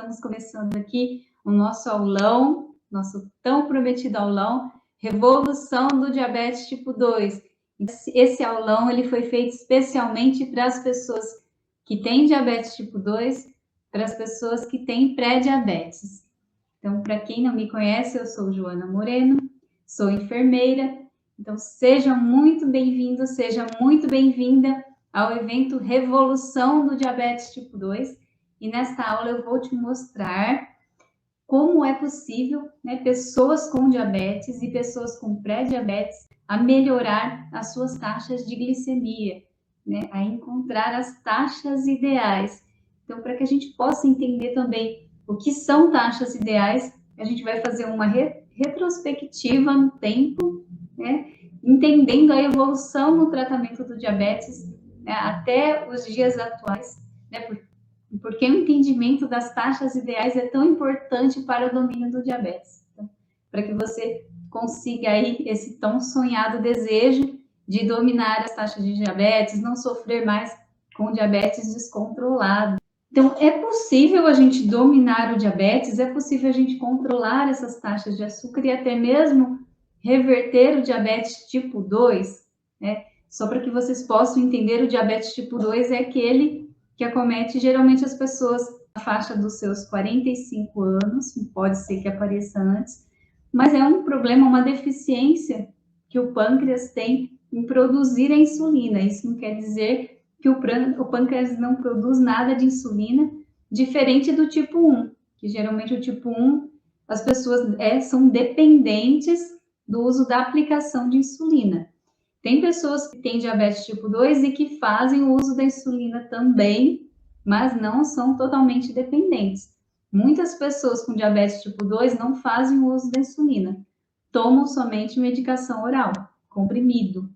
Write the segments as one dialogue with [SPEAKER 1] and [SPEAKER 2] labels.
[SPEAKER 1] estamos começando aqui o nosso aulão, nosso tão prometido aulão, Revolução do Diabetes Tipo 2. Esse aulão ele foi feito especialmente para as pessoas que têm diabetes tipo 2, para as pessoas que têm pré-diabetes. Então, para quem não me conhece, eu sou Joana Moreno, sou enfermeira. Então, seja muito bem-vindo, seja muito bem-vinda ao evento Revolução do Diabetes Tipo 2. E nesta aula eu vou te mostrar como é possível, né, pessoas com diabetes e pessoas com pré-diabetes a melhorar as suas taxas de glicemia, né, a encontrar as taxas ideais. Então, para que a gente possa entender também o que são taxas ideais, a gente vai fazer uma retrospectiva no tempo, né, entendendo a evolução no tratamento do diabetes, né, até os dias atuais, né, porque o entendimento das taxas ideais é tão importante para o domínio do diabetes. Então, para que você consiga aí esse tão sonhado desejo de dominar as taxas de diabetes, não sofrer mais com diabetes descontrolado. Então, é possível a gente dominar o diabetes, é possível a gente controlar essas taxas de açúcar e até mesmo reverter o diabetes tipo 2, né? Só para que vocês possam entender, o diabetes tipo 2 é aquele que acomete geralmente as pessoas na faixa dos seus 45 anos, pode ser que apareça antes, mas é um problema, uma deficiência que o pâncreas tem em produzir a insulina. Isso não quer dizer que o pâncreas não produz nada de insulina, diferente do tipo 1, que geralmente o tipo 1, as pessoas são dependentes do uso da aplicação de insulina. Tem pessoas que têm diabetes tipo 2 e que fazem o uso da insulina também, mas não são totalmente dependentes. Muitas pessoas com diabetes tipo 2 não fazem o uso da insulina, tomam somente medicação oral, comprimido,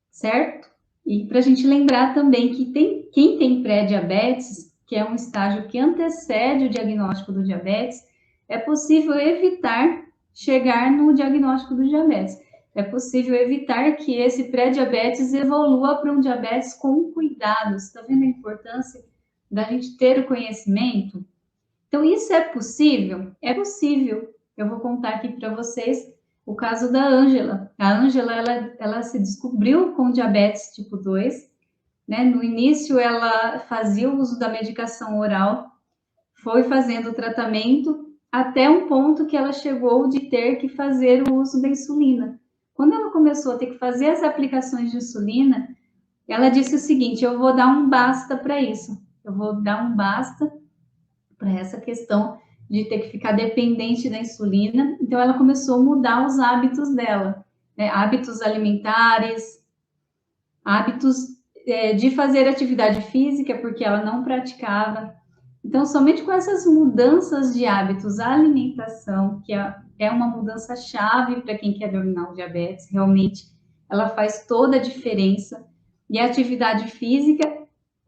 [SPEAKER 1] certo? E para a gente lembrar também que quem tem pré-diabetes, que é um estágio que antecede o diagnóstico do diabetes, é possível evitar chegar no diagnóstico do diabetes. É possível evitar que esse pré-diabetes evolua para um diabetes com cuidados. Está vendo a importância da gente ter o conhecimento? Então, isso é possível? É possível. Eu vou contar aqui para vocês o caso da Ângela. A Ângela, ela se descobriu com diabetes tipo 2, né? No início, ela fazia o uso da medicação oral, foi fazendo o tratamento, até um ponto que ela chegou de ter que fazer o uso da insulina. Quando ela começou a ter que fazer as aplicações de insulina, ela disse o seguinte: eu vou dar um basta para isso. Eu vou dar um basta para essa questão de ter que ficar dependente da insulina. Então, ela começou a mudar os hábitos dela, né? Hábitos alimentares, hábitos de fazer atividade física, porque ela não praticava. Então, somente com essas mudanças de hábitos, a alimentação, que é uma mudança chave para quem quer dominar o diabetes, realmente ela faz toda a diferença. E a atividade física,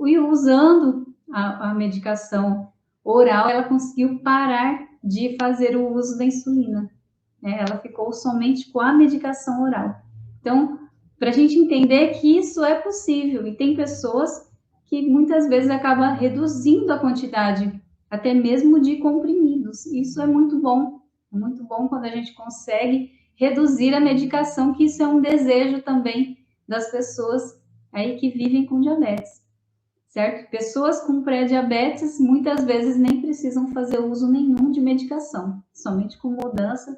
[SPEAKER 1] e usando a medicação oral, ela conseguiu parar de fazer o uso da insulina, né? Ela ficou somente com a medicação oral. Então, para a gente entender que isso é possível, e tem pessoas que muitas vezes acaba reduzindo a quantidade, até mesmo de comprimidos. Isso é muito bom quando a gente consegue reduzir a medicação, que isso é um desejo também das pessoas aí que vivem com diabetes, certo? Pessoas com pré-diabetes muitas vezes nem precisam fazer uso nenhum de medicação, somente com mudança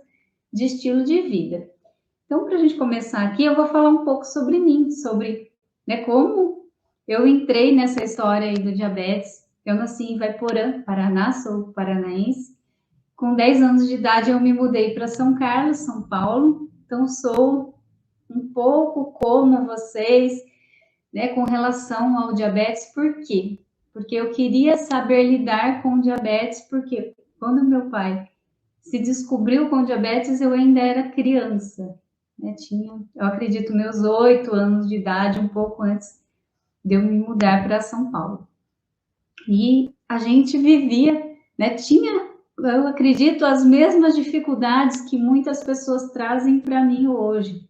[SPEAKER 1] de estilo de vida. Então, para a gente começar aqui, eu vou falar um pouco sobre mim, sobre, né, como eu entrei nessa história aí do diabetes. Eu nasci em Ivaiporã, Paraná, sou paranaense. Com 10 anos de idade, eu me mudei para São Carlos, São Paulo. Então, sou um pouco como vocês, né, com relação ao diabetes. Por quê? Porque eu queria saber lidar com o diabetes, porque quando meu pai se descobriu com diabetes, eu ainda era criança, né? Tinha, eu acredito, meus 8 anos de idade, um pouco antes de eu me mudar para São Paulo. E a gente vivia, né? Tinha, eu acredito, as mesmas dificuldades que muitas pessoas trazem para mim hoje,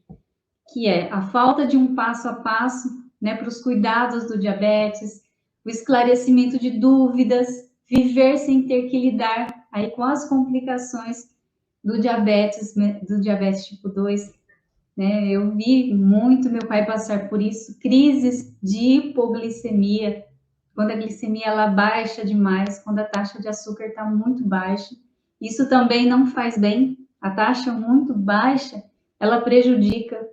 [SPEAKER 1] que é a falta de um passo a passo, né, para os cuidados do diabetes, o esclarecimento de dúvidas, viver sem ter que lidar aí com as complicações do diabetes tipo 2, né? Eu vi muito meu pai passar por isso, crises de hipoglicemia, quando a glicemia ela baixa demais, quando a taxa de açúcar está muito baixa. Isso também não faz bem, a taxa muito baixa, ela prejudica.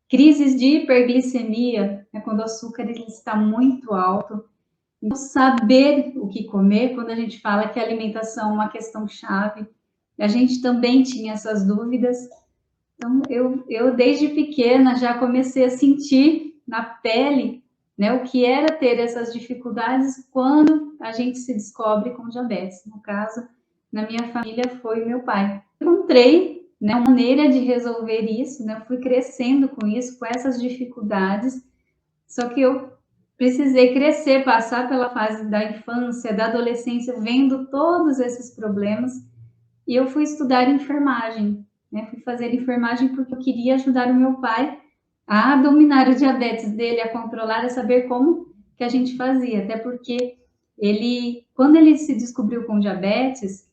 [SPEAKER 1] Crises de hiperglicemia, né, quando o açúcar ele está muito alto. Então, saber o que comer, quando a gente fala que a alimentação é uma questão chave, a gente também tinha essas dúvidas. Então, eu desde pequena já comecei a sentir na pele, né, o que era ter essas dificuldades quando a gente se descobre com diabetes. No caso, na minha família foi meu pai. Encontrei, né, uma maneira de resolver isso, né, fui crescendo com isso, com essas dificuldades, só que eu precisei crescer, passar pela fase da infância, da adolescência, vendo todos esses problemas, e eu fui estudar enfermagem, né? Fui fazer enfermagem porque eu queria ajudar o meu pai a dominar o diabetes dele, a controlar, a saber como que a gente fazia, até porque ele, quando ele se descobriu com diabetes,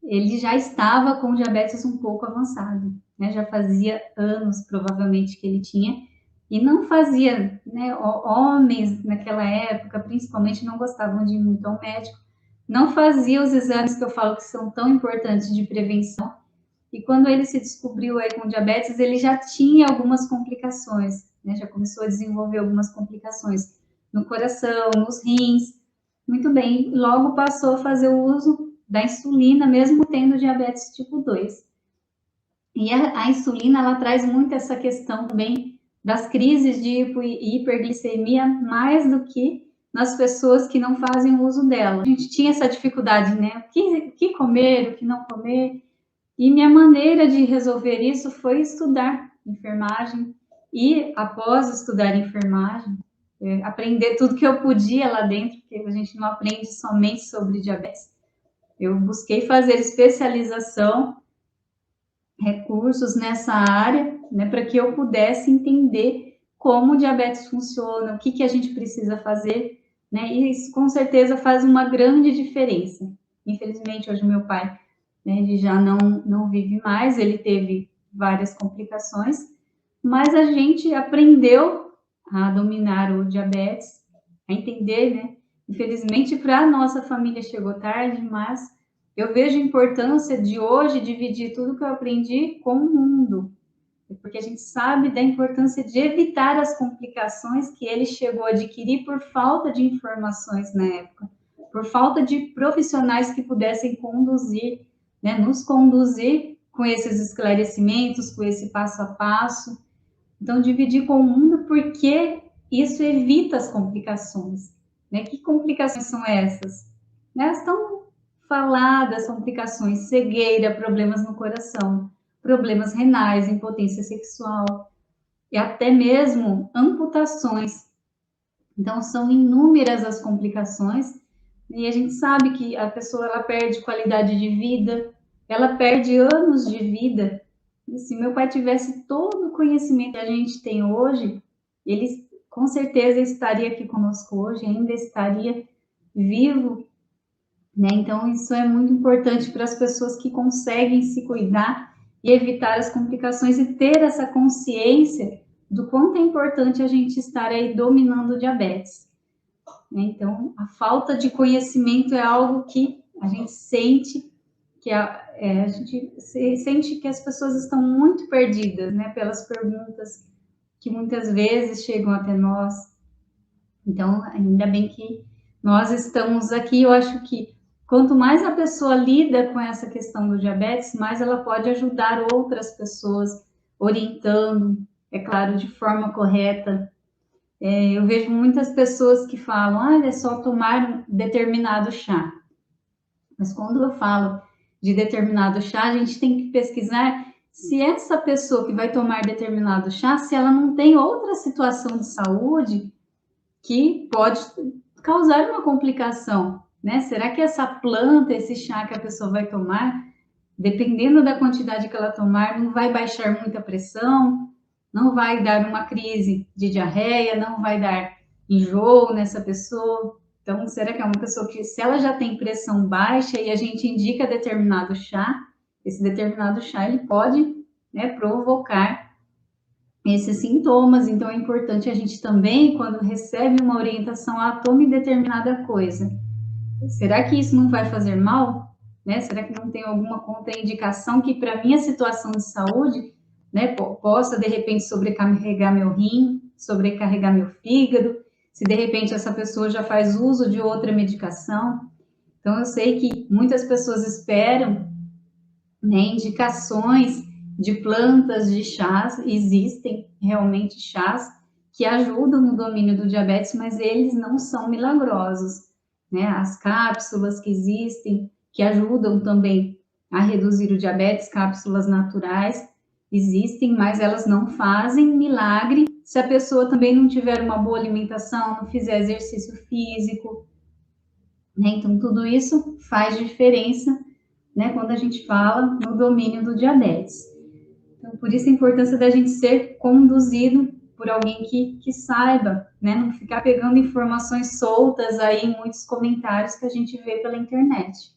[SPEAKER 1] ele já estava com diabetes um pouco avançado, né? Já fazia anos, provavelmente, que ele tinha, e não fazia, né? Homens naquela época, principalmente, não gostavam de ir muito ao médico, não fazia os exames que eu falo que são tão importantes de prevenção. E quando ele se descobriu aí com diabetes, ele já tinha algumas complicações, né? Já começou a desenvolver algumas complicações no coração, nos rins. Muito bem, logo passou a fazer o uso da insulina, mesmo tendo diabetes tipo 2. E a insulina, ela traz muito essa questão também das crises de hiperglicemia, mais do que nas pessoas que não fazem o uso dela. A gente tinha essa dificuldade, né? O que comer, o que não comer. E minha maneira de resolver isso foi estudar enfermagem. E após estudar enfermagem, aprender tudo que eu podia lá dentro, porque a gente não aprende somente sobre diabetes. Eu busquei fazer especialização, recursos nessa área, né, para que eu pudesse entender como o diabetes funciona, o que, que a gente precisa fazer, né, e isso com certeza faz uma grande diferença. Infelizmente, hoje meu pai, né, ele já não vive mais, ele teve várias complicações, mas a gente aprendeu a dominar o diabetes, a entender, né? Infelizmente, para a nossa família chegou tarde, mas eu vejo a importância de hoje dividir tudo que eu aprendi com o mundo, porque a gente sabe da importância de evitar as complicações que ele chegou a adquirir por falta de informações na época, por falta de profissionais que pudessem conduzir, né, nos conduzir com esses esclarecimentos, com esse passo a passo. Então, dividir com o mundo porque isso evita as complicações. Né? Que complicações são essas? Elas estão faladas, complicações, cegueira, problemas no coração, problemas renais, impotência sexual e até mesmo amputações. Então, são inúmeras as complicações e a gente sabe que a pessoa ela perde qualidade de vida, ela perde anos de vida. E se meu pai tivesse todo o conhecimento que a gente tem hoje, ele com certeza estaria aqui conosco hoje, ainda estaria vivo, né? Então, isso é muito importante para as pessoas que conseguem se cuidar e evitar as complicações e ter essa consciência do quanto é importante a gente estar aí dominando o diabetes. Né? Então, a falta de conhecimento é algo que a gente sente que a gente sente que as pessoas estão muito perdidas, né? Pelas perguntas que muitas vezes chegam até nós. Então, ainda bem que nós estamos aqui. Eu acho que quanto mais a pessoa lida com essa questão do diabetes, mais ela pode ajudar outras pessoas, orientando, é claro, de forma correta. Eu vejo muitas pessoas que falam, ah, é só tomar um determinado chá. Mas quando eu falo de determinado chá, a gente tem que pesquisar se essa pessoa que vai tomar determinado chá, se ela não tem outra situação de saúde que pode causar uma complicação, né? Será que essa planta, esse chá que a pessoa vai tomar, dependendo da quantidade que ela tomar, não vai baixar muita pressão, não vai dar uma crise de diarreia, não vai dar enjoo nessa pessoa? Então, será que é uma pessoa que, se ela já tem pressão baixa e a gente indica determinado chá, esse determinado chá, ele pode, né, provocar esses sintomas. Então, é importante a gente também, quando recebe uma orientação, tome determinada coisa. Será que isso não vai fazer mal? Né? Será que não tem alguma contraindicação que, para minha situação de saúde, né, possa, de repente, sobrecarregar meu rim, sobrecarregar meu fígado? Se, de repente, essa pessoa já faz uso de outra medicação. Então, eu sei que muitas pessoas esperam, né, indicações de plantas, de chás. Existem realmente chás que ajudam no domínio do diabetes, mas eles não são milagrosos, né? As cápsulas que existem, que ajudam também a reduzir o diabetes, cápsulas naturais, existem, mas elas não fazem milagre se a pessoa também não tiver uma boa alimentação, não fizer exercício físico, né? Então, tudo isso faz diferença, né, quando a gente fala no domínio do diabetes. Então, por isso a importância da gente ser conduzido por alguém que saiba, né, não ficar pegando informações soltas aí em muitos comentários que a gente vê pela internet,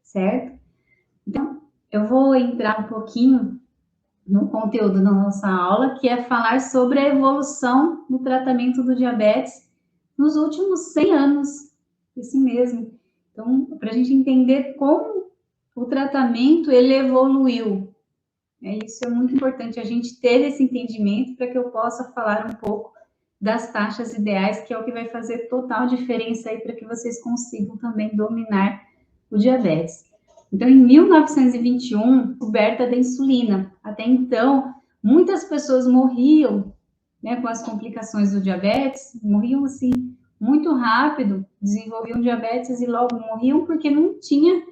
[SPEAKER 1] certo? Então, eu vou entrar um pouquinho no conteúdo da nossa aula, que é falar sobre a evolução do tratamento do diabetes nos últimos 100 anos, isso mesmo. Então, para a gente entender como o tratamento ele evoluiu. Isso é muito importante, a gente ter esse entendimento para que eu possa falar um pouco das taxas ideais, que é o que vai fazer total diferença aí para que vocês consigam também dominar o diabetes. Então, em 1921, descoberta da insulina. Até então, muitas pessoas morriam, né, com as complicações do diabetes, morriam assim muito rápido, desenvolviam diabetes e logo morriam porque não tinha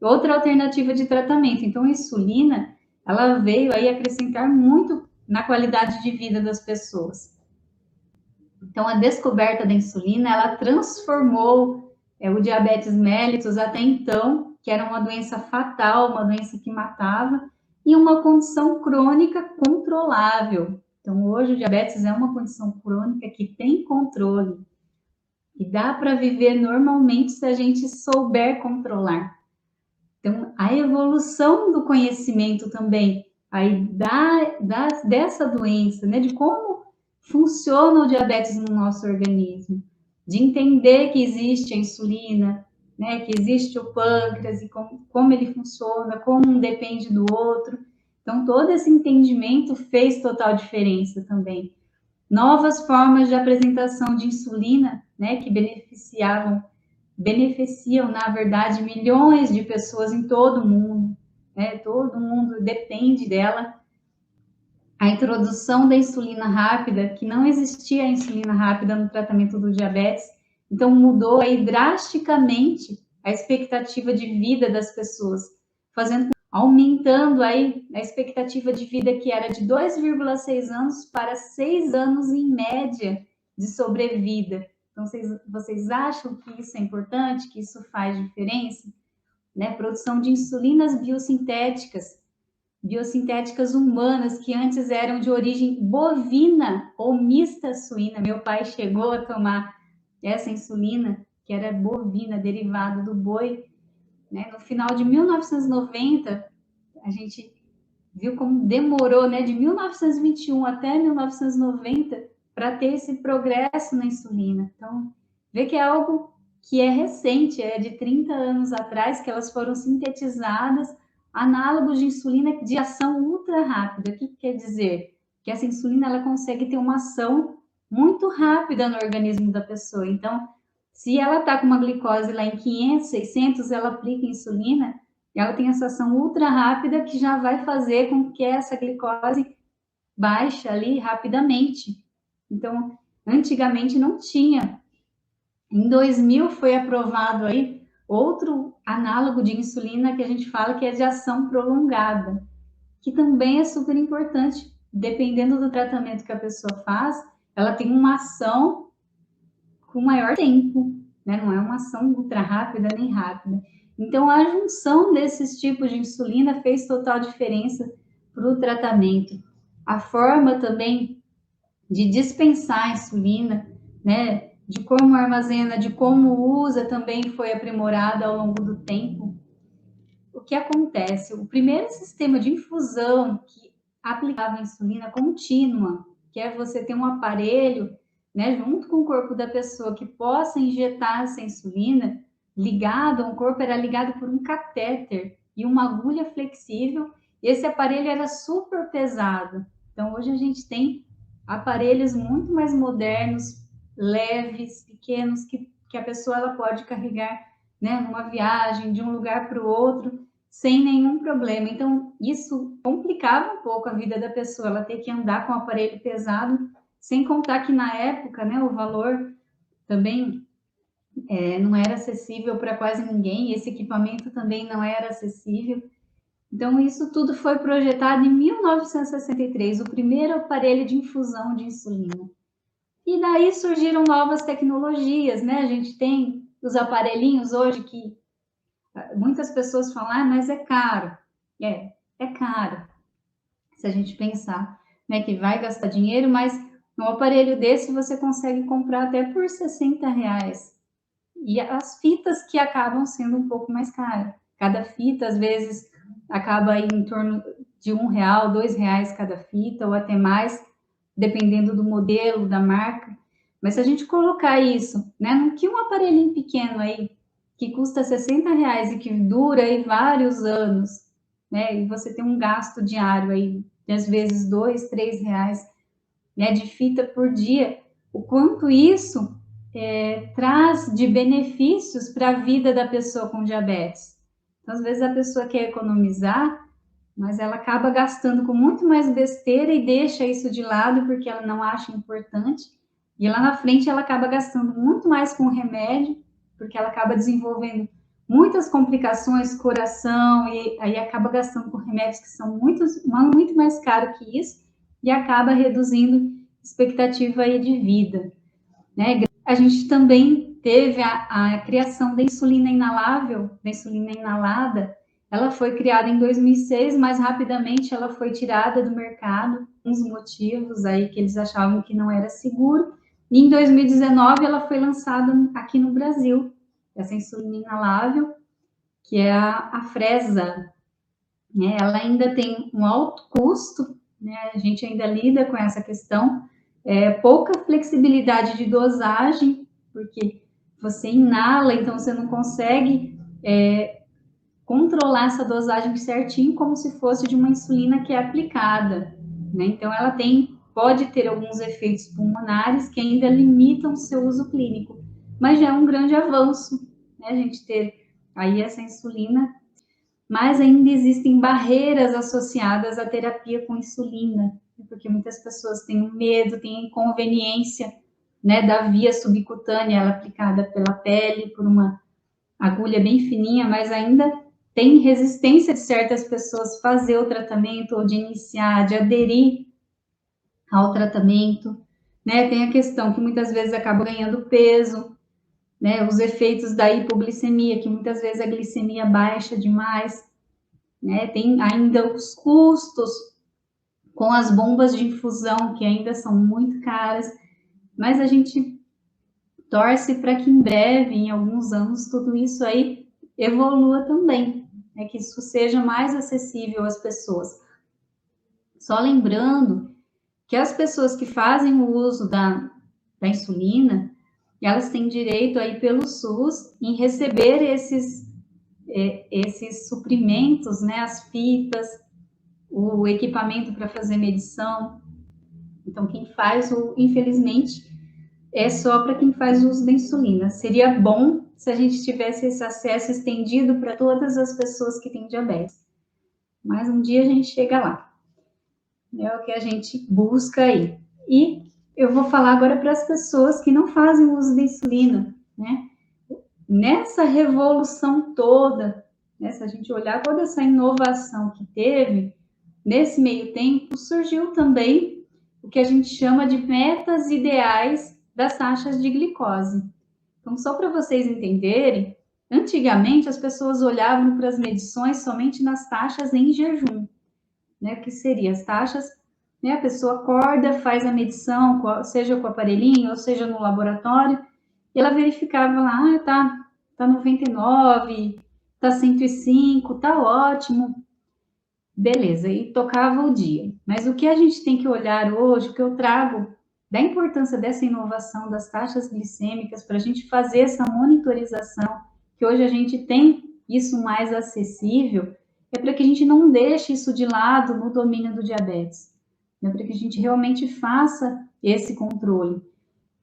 [SPEAKER 1] outra alternativa de tratamento. Então, a insulina, ela veio aí acrescentar muito na qualidade de vida das pessoas. Então, a descoberta da insulina, ela transformou o diabetes mellitus até então, que era uma doença fatal, uma doença que matava, em uma condição crônica controlável. Então, hoje o diabetes é uma condição crônica que tem controle e dá para viver normalmente se a gente souber controlar. Então, a evolução do conhecimento também aí dessa doença, né, de como funciona o diabetes no nosso organismo, de entender que existe a insulina, né, que existe o pâncreas e como ele funciona, como um depende do outro. Então, todo esse entendimento fez total diferença também. Novas formas de apresentação de insulina, né, que beneficiam, na verdade, milhões de pessoas em todo o mundo, né? Todo mundo depende dela. A introdução da insulina rápida, que não existia a insulina rápida no tratamento do diabetes, então mudou aí drasticamente a expectativa de vida das pessoas, aumentando aí a expectativa de vida que era de 2,6 anos para 6 anos em média de sobrevida. Então, vocês acham que isso é importante, que isso faz diferença? Né? Produção de insulinas biosintéticas humanas, que antes eram de origem bovina ou mista suína. Meu pai chegou a tomar essa insulina, que era bovina, derivada do boi. Né? No final de 1990, a gente viu como demorou, né, de 1921 até 1990 para ter esse progresso na insulina. Então, vê que é algo que é recente, é de 30 anos atrás que elas foram sintetizadas, análogos de insulina de ação ultra rápida. O que quer dizer? Que essa insulina ela consegue ter uma ação muito rápida no organismo da pessoa. Então, se ela está com uma glicose lá em 500, 600, ela aplica insulina, ela tem essa ação ultra rápida que já vai fazer com que essa glicose baixe ali rapidamente. Então, antigamente não tinha. Em 2000 foi aprovado aí outro análogo de insulina que a gente fala que é de ação prolongada, que também é super importante. Dependendo do tratamento que a pessoa faz, ela tem uma ação com maior tempo, né? Não é uma ação ultra rápida nem rápida. Então, a junção desses tipos de insulina fez total diferença para o tratamento. A forma também de dispensar a insulina, né? de como armazena, de como usa, também foi aprimorada ao longo do tempo. O que acontece? O primeiro sistema de infusão que aplicava insulina contínua, que é você ter um aparelho, né, junto com o corpo da pessoa que possa injetar essa insulina, ligado ao corpo, era ligado por um catéter e uma agulha flexível. Esse aparelho era super pesado. Então, hoje a gente tem aparelhos muito mais modernos, leves, pequenos, que a pessoa ela pode carregar, né, numa viagem de um lugar para o outro, sem nenhum problema. Então, isso complicava um pouco a vida da pessoa, ela ter que andar com o aparelho pesado, sem contar que na época, né, o valor também não era acessível para quase ninguém, esse equipamento também não era acessível. Então, isso tudo foi projetado em 1963, o primeiro aparelho de infusão de insulina. E daí surgiram novas tecnologias, né? A gente tem os aparelhinhos hoje que muitas pessoas falam, ah, mas é caro. É caro. Se a gente pensar, né, que vai gastar dinheiro, mas um aparelho desse você consegue comprar até por R$60. E as fitas que acabam sendo um pouco mais caras. Cada fita, às vezes, acaba aí em torno de R$1, R$2 cada fita, ou até mais, dependendo do modelo, da marca. Mas se a gente colocar isso, né, no que um aparelhinho pequeno aí, que custa R$60 e que dura aí vários anos, né, e você tem um gasto diário aí, de às vezes R$2, R$3, né, de fita por dia, o quanto isso traz de benefícios para a vida da pessoa com diabetes. Então, às vezes a pessoa quer economizar, mas ela acaba gastando com muito mais besteira e deixa isso de lado porque ela não acha importante. E lá na frente ela acaba gastando muito mais com remédio, porque ela acaba desenvolvendo muitas complicações, coração, e aí acaba gastando com remédios que são muito mais caros que isso, e acaba reduzindo expectativa aí de vida, né? A gente também teve a criação da insulina inalável, da insulina inalada. Ela foi criada em 2006, mas rapidamente ela foi tirada do mercado, uns motivos aí que eles achavam que não era seguro. E em 2019 ela foi lançada aqui no Brasil, essa insulina inalável, que é a Fresa, né? Ela ainda tem um alto custo, né? A gente ainda lida com essa questão, pouca flexibilidade de dosagem, porque você inala, então você não consegue controlar essa dosagem certinho, como se fosse de uma insulina que é aplicada, né? Então ela pode ter alguns efeitos pulmonares que ainda limitam o seu uso clínico, mas já é um grande avanço, né? A gente ter aí essa insulina, mas ainda existem barreiras associadas à terapia com insulina, porque muitas pessoas têm medo, têm inconveniência, né, da via subcutânea, ela aplicada pela pele, por uma agulha bem fininha, mas ainda tem resistência de certas pessoas fazer o tratamento, ou de iniciar, de aderir ao tratamento, né? Tem a questão que muitas vezes acaba ganhando peso, né? Os efeitos da hipoglicemia, que muitas vezes a glicemia baixa demais, né? Tem ainda os custos com as bombas de infusão, que ainda são muito caras, mas a gente torce para que em breve, em alguns anos, tudo isso aí evolua também, né? Que isso seja mais acessível às pessoas. Só lembrando que as pessoas que fazem o uso da insulina, elas têm direito aí pelo SUS em receber esses suprimentos, né? As fitas, o equipamento para fazer medição. Então, quem faz, infelizmente, é só para quem faz uso da insulina. Seria bom se a gente tivesse esse acesso estendido para todas as pessoas que têm diabetes. Mas um dia a gente chega lá. É o que a gente busca aí. E eu vou falar agora para as pessoas que não fazem uso da insulina, né? Nessa revolução toda, né, se a gente olhar toda essa inovação que teve, nesse meio tempo surgiu também o que a gente chama de metas ideais das taxas de glicose. Então, só para vocês entenderem, antigamente as pessoas olhavam para as medições somente nas taxas em jejum, né? Que seria as taxas, né? A pessoa acorda, faz a medição, seja com o aparelhinho ou seja no laboratório, e ela verificava lá, tá 99, tá 105, tá ótimo, beleza, e tocava o dia. Mas o que a gente tem que olhar hoje, o que eu trago da importância dessa inovação das taxas glicêmicas para a gente fazer essa monitorização, que hoje a gente tem isso mais acessível, é para que a gente não deixe isso de lado no domínio do diabetes, é para que a gente realmente faça esse controle,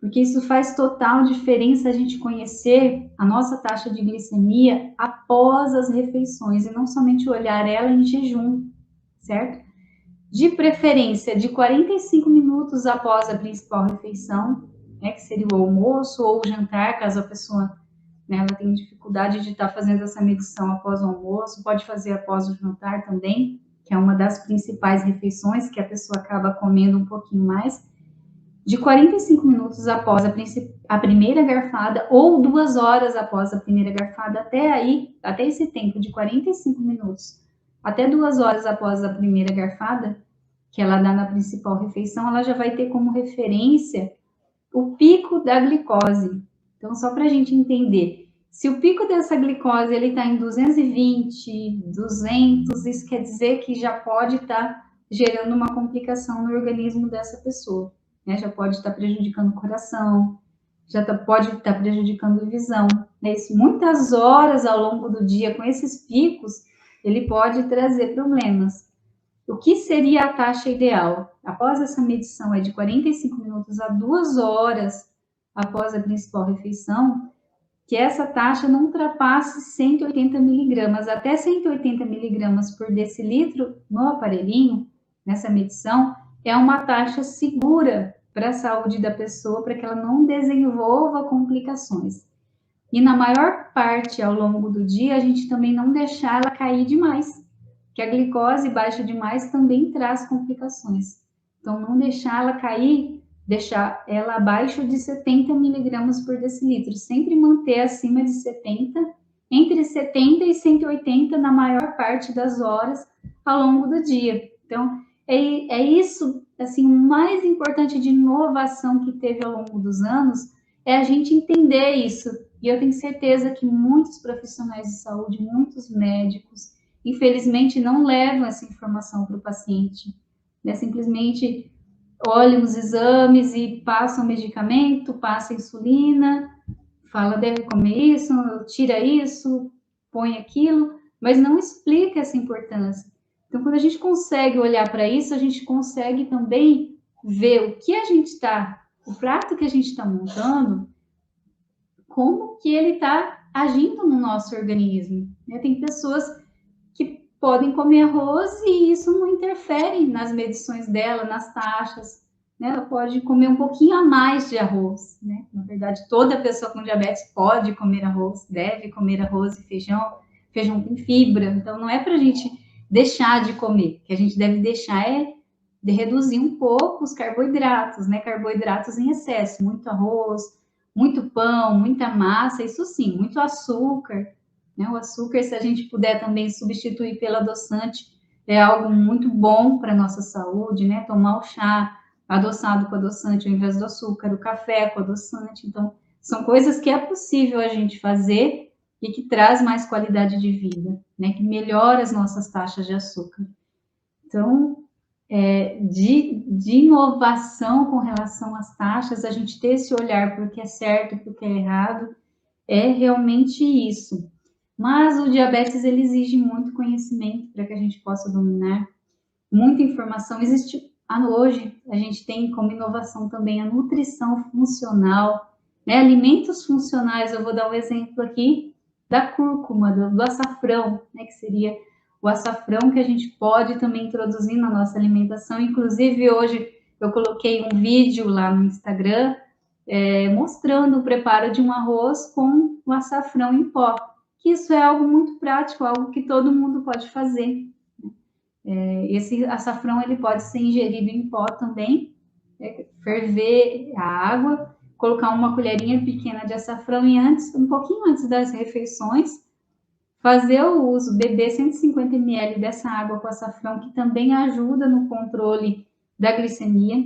[SPEAKER 1] porque isso faz total diferença a gente conhecer a nossa taxa de glicemia após as refeições e não somente olhar ela em jejum, certo? De preferência de 45 minutos após a principal refeição, né, que seria o almoço ou o jantar, caso a pessoa, né, ela tenha dificuldade de estar fazendo essa medição após o almoço, pode fazer após o jantar também, que é uma das principais refeições que a pessoa acaba comendo um pouquinho mais, de 45 minutos após a primeira garfada ou 2 horas após a primeira garfada, até esse tempo de 45 minutos, até 2 horas após a primeira garfada, que ela dá na principal refeição, ela já vai ter como referência o pico da glicose. Então, só para a gente entender, se o pico dessa glicose ele está em 220, 200, isso quer dizer que já pode estar gerando uma complicação no organismo dessa pessoa, né? Já pode estar prejudicando o coração, pode estar prejudicando a visão. Né? Isso, muitas horas ao longo do dia com esses picos, ele pode trazer problemas. O que seria a taxa ideal? Após essa medição é de 45 minutos a 2 horas após a principal refeição, que essa taxa não ultrapasse 180 miligramas. Até 180 miligramas por decilitro no aparelhinho, nessa medição, é uma taxa segura para a saúde da pessoa, para que ela não desenvolva complicações. E na maior parte ao longo do dia, a gente também não deixar ela cair demais, que a glicose baixa demais também traz complicações. Então, não deixar ela cair, deixar ela abaixo de 70 miligramas por decilitro, sempre manter acima de 70, entre 70 e 180 na maior parte das horas ao longo do dia. Então, é isso, assim, o mais importante de inovação que teve ao longo dos anos é a gente entender isso. E eu tenho certeza que muitos profissionais de saúde, muitos médicos, infelizmente, não levam essa informação para o paciente. Né? Simplesmente olham os exames e passam medicamento, passa insulina, fala deve comer isso, tira isso, põe aquilo, mas não explica essa importância. Então, quando a gente consegue olhar para isso, a gente consegue também ver o que a gente está, o prato que a gente está montando, como que ele está agindo no nosso organismo. Né? Tem pessoas que podem comer arroz e isso não interfere nas medições dela, nas taxas. Né? Ela pode comer um pouquinho a mais de arroz. Né? Na verdade, toda pessoa com diabetes pode comer arroz, deve comer arroz e feijão. Feijão tem fibra, então não é para a gente deixar de comer. O que a gente deve deixar é de reduzir um pouco os carboidratos, né? Carboidratos em excesso, muito arroz, muito pão, muita massa, isso sim, muito açúcar. Né? O açúcar, se a gente puder também substituir pelo adoçante, é algo muito bom para a nossa saúde, né? Tomar o chá adoçado com adoçante ao invés do açúcar, o café com adoçante. Então, são coisas que é possível a gente fazer e que traz mais qualidade de vida, né? Que melhora as nossas taxas de açúcar. Então, de inovação com relação às taxas, a gente ter esse olhar para o que é certo, para o que é errado, é realmente isso. Mas o diabetes, ele exige muito conhecimento para que a gente possa dominar, muita informação. Hoje, a gente tem como inovação também a nutrição funcional, né? Alimentos funcionais, eu vou dar um exemplo aqui da cúrcuma, do açafrão, né? Que seria o açafrão que a gente pode também introduzir na nossa alimentação. Inclusive, hoje eu coloquei um vídeo lá no Instagram mostrando o preparo de um arroz com o açafrão em pó, que isso é algo muito prático, algo que todo mundo pode fazer. Esse açafrão ele pode ser ingerido em pó também, ferver a água, colocar uma colherinha pequena de açafrão e um pouquinho antes das refeições, fazer o uso, beber 150 ml dessa água com açafrão, que também ajuda no controle da glicemia.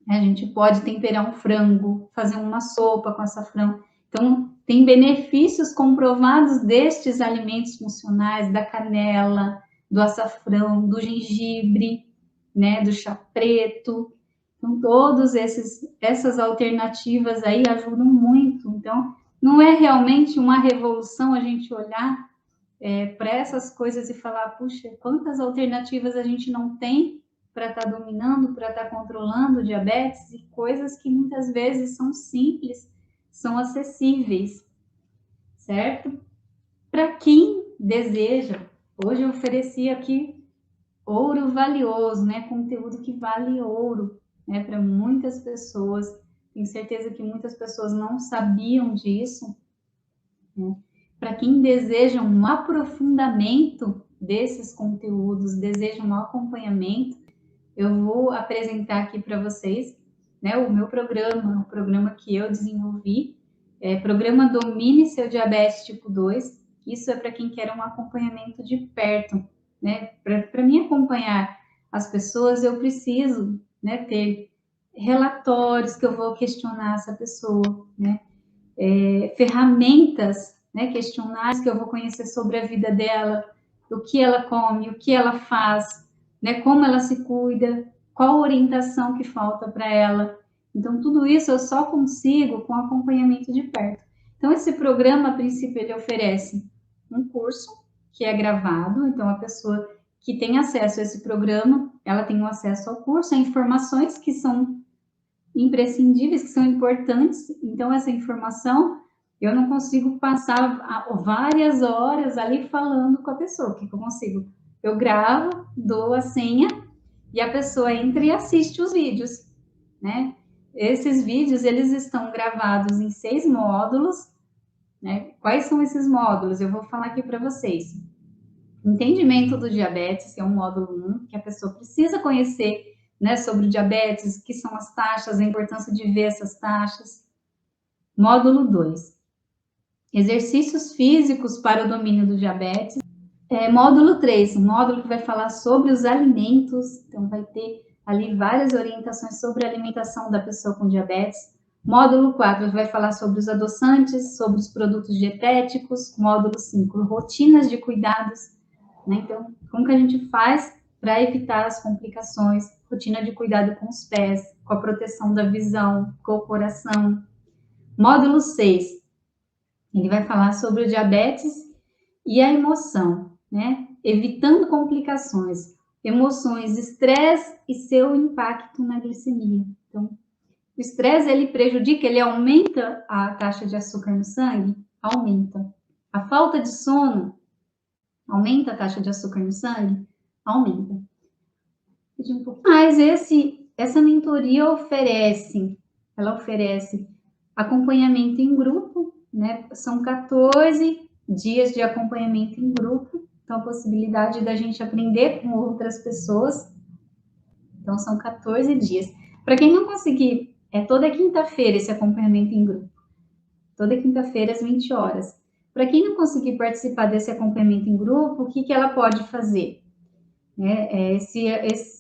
[SPEAKER 1] A gente pode temperar um frango, fazer uma sopa com açafrão. Então, tem benefícios comprovados destes alimentos funcionais, da canela, do açafrão, do gengibre, né, do chá preto. Então, todas essas alternativas aí ajudam muito. Então, não é realmente uma revolução a gente olhar para essas coisas e falar, puxa, quantas alternativas a gente não tem para estar dominando, para estar controlando o diabetes, e coisas que muitas vezes são simples, são acessíveis, certo? Para quem deseja, hoje eu ofereci aqui ouro valioso, né? Conteúdo que vale ouro, né? Para muitas pessoas. Tenho certeza que muitas pessoas não sabiam disso, né? Para quem deseja um aprofundamento desses conteúdos, deseja um acompanhamento, eu vou apresentar aqui para vocês, né, o meu programa, o programa que eu desenvolvi, programa Domine Seu Diabetes Tipo 2. Isso é para quem quer um acompanhamento de perto, né? Para mim acompanhar as pessoas, eu preciso, né, ter relatórios que eu vou questionar essa pessoa, né? Ferramentas, né, questionários que eu vou conhecer sobre a vida dela, o que ela come, o que ela faz, né, como ela se cuida, qual orientação que falta para ela. Então, tudo isso eu só consigo com acompanhamento de perto. Então, esse programa, a princípio, ele oferece um curso que é gravado, então a pessoa que tem acesso a esse programa, ela tem um acesso ao curso, a informações que são imprescindíveis, que são importantes. Então, essa informação eu não consigo passar várias horas ali falando com a pessoa. O que eu consigo? Eu gravo, dou a senha e a pessoa entra e assiste os vídeos, né? Esses vídeos, eles estão gravados em 6 módulos, né? Quais são esses módulos? Eu vou falar aqui para vocês. Entendimento do diabetes, que é um módulo 1, que a pessoa precisa conhecer, né, sobre o diabetes, o que são as taxas, a importância de ver essas taxas. Módulo 2, exercícios físicos para o domínio do diabetes. Módulo 3, um módulo que vai falar sobre os alimentos, então vai ter ali várias orientações sobre a alimentação da pessoa com diabetes. Módulo 4 vai falar sobre os adoçantes, sobre os produtos dietéticos. Módulo 5, rotinas de cuidados, né? Então, como que a gente faz para evitar as complicações? Rotina de cuidado com os pés, com a proteção da visão, com o coração. Módulo 6, ele vai falar sobre o diabetes e a emoção, né? Evitando complicações, emoções, estresse e seu impacto na glicemia. Então, o estresse, ele prejudica, ele aumenta a taxa de açúcar no sangue? Aumenta. A falta de sono aumenta a taxa de açúcar no sangue? Aumenta. Mas essa mentoria ela oferece acompanhamento em grupo, né? São 14 dias de acompanhamento em grupo, então a possibilidade da gente aprender com outras pessoas. Então são 14 dias. Para quem não conseguir, é toda quinta-feira esse acompanhamento em grupo. Toda quinta-feira às 20 horas. Para quem não conseguir participar desse acompanhamento em grupo, o que ela pode fazer?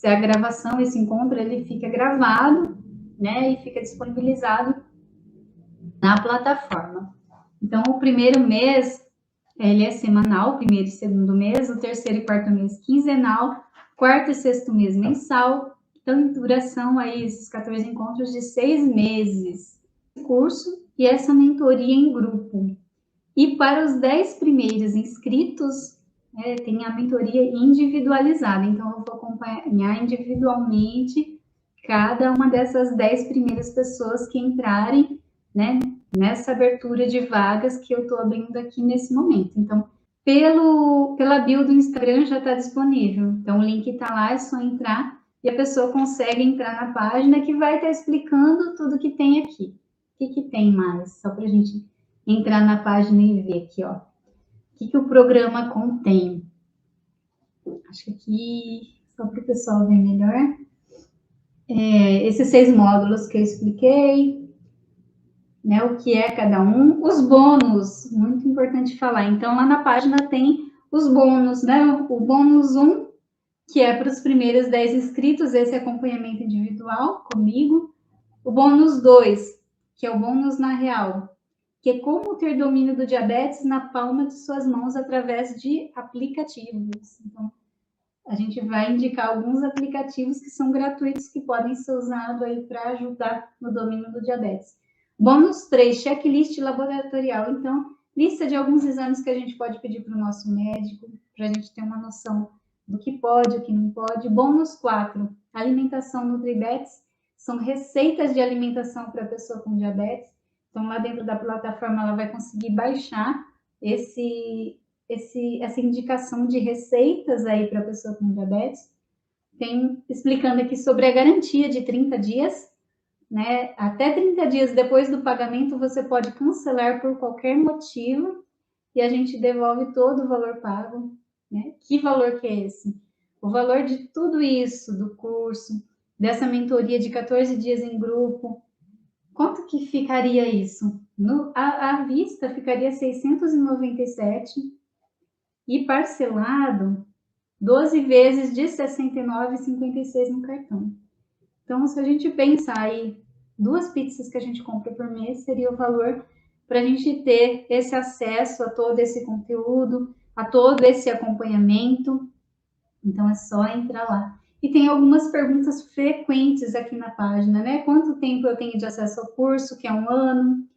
[SPEAKER 1] A gravação, esse encontro, ele fica gravado, né, e fica disponibilizado na plataforma. Então, o primeiro mês, ele é semanal, o primeiro e segundo mês, o terceiro e quarto mês quinzenal, quarto e sexto mês mensal. Então, em duração aí, esses 14 encontros de 6 meses. Curso e essa mentoria em grupo. E para os 10 primeiros inscritos, tem a mentoria individualizada. Então, eu vou acompanhar individualmente cada uma dessas 10 primeiras pessoas que entrarem, né, nessa abertura de vagas que eu estou abrindo aqui nesse momento. Então, pela bio do Instagram já está disponível. Então, o link está lá, é só entrar e a pessoa consegue entrar na página que vai estar explicando tudo que tem aqui. O que tem mais? Só para a gente entrar na página e ver aqui, ó. O que o programa contém? Acho que aqui, só para o pessoal ver melhor. Esses 6 módulos que eu expliquei, né? O que é cada um. Os bônus, muito importante falar. Então, lá na página tem os bônus, né? O bônus 1, que é para os primeiros 10 inscritos, esse acompanhamento individual comigo. O bônus 2, que é o bônus na real, que é como ter domínio do diabetes na palma de suas mãos através de aplicativos. Então, a gente vai indicar alguns aplicativos que são gratuitos, que podem ser usados aí para ajudar no domínio do diabetes. Bônus 3, checklist laboratorial. Então, lista de alguns exames que a gente pode pedir para o nosso médico, para a gente ter uma noção do que pode, o que não pode. Bônus 4, alimentação Nutribetes. São receitas de alimentação para a pessoa com diabetes. Então, lá dentro da plataforma, ela vai conseguir baixar essa indicação de receitas aí para a pessoa com diabetes. Tem explicando aqui sobre a garantia de 30 dias, né? Até 30 dias depois do pagamento, você pode cancelar por qualquer motivo e a gente devolve todo o valor pago, né? Que valor que é esse? O valor de tudo isso, do curso, dessa mentoria de 14 dias em grupo, quanto que ficaria isso? À vista ficaria 697 e parcelado 12 vezes de R$ 69,56 no cartão. Então, se a gente pensar aí, 2 pizzas que a gente compra por mês seria o valor para a gente ter esse acesso a todo esse conteúdo, a todo esse acompanhamento. Então, é só entrar lá. E tem algumas perguntas frequentes aqui na página, né? Quanto tempo eu tenho de acesso ao curso, que é 1 ano?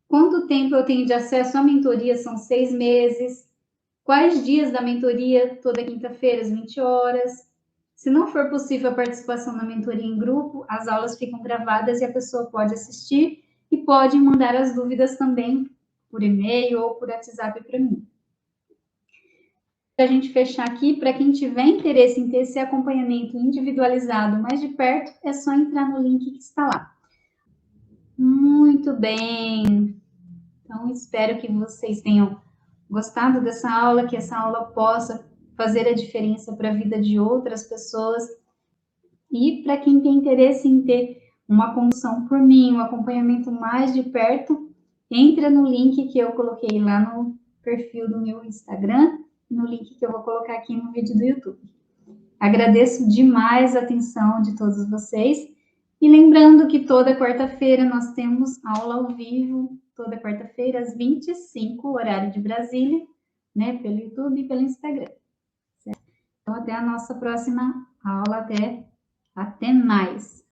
[SPEAKER 1] Quanto tempo eu tenho de acesso à mentoria? São 6 meses. Quais dias da mentoria? Toda quinta-feira, às 20 horas. Se não for possível a participação na mentoria em grupo, as aulas ficam gravadas e a pessoa pode assistir e pode mandar as dúvidas também por e-mail ou por WhatsApp para mim. Para a gente fechar aqui, para quem tiver interesse em ter esse acompanhamento individualizado mais de perto, é só entrar no link que está lá. Muito bem! Então, espero que vocês tenham gostado dessa aula, que essa aula possa fazer a diferença para a vida de outras pessoas. E para quem tem interesse em ter uma condução por mim, um acompanhamento mais de perto, entra no link que eu coloquei lá no perfil do meu Instagram, no link que eu vou colocar aqui no vídeo do YouTube. Agradeço demais a atenção de todos vocês. E lembrando que toda quarta-feira nós temos aula ao vivo, toda quarta-feira às 25, horário de Brasília, né, pelo YouTube e pelo Instagram. Certo? Então, até a nossa próxima aula. Até mais!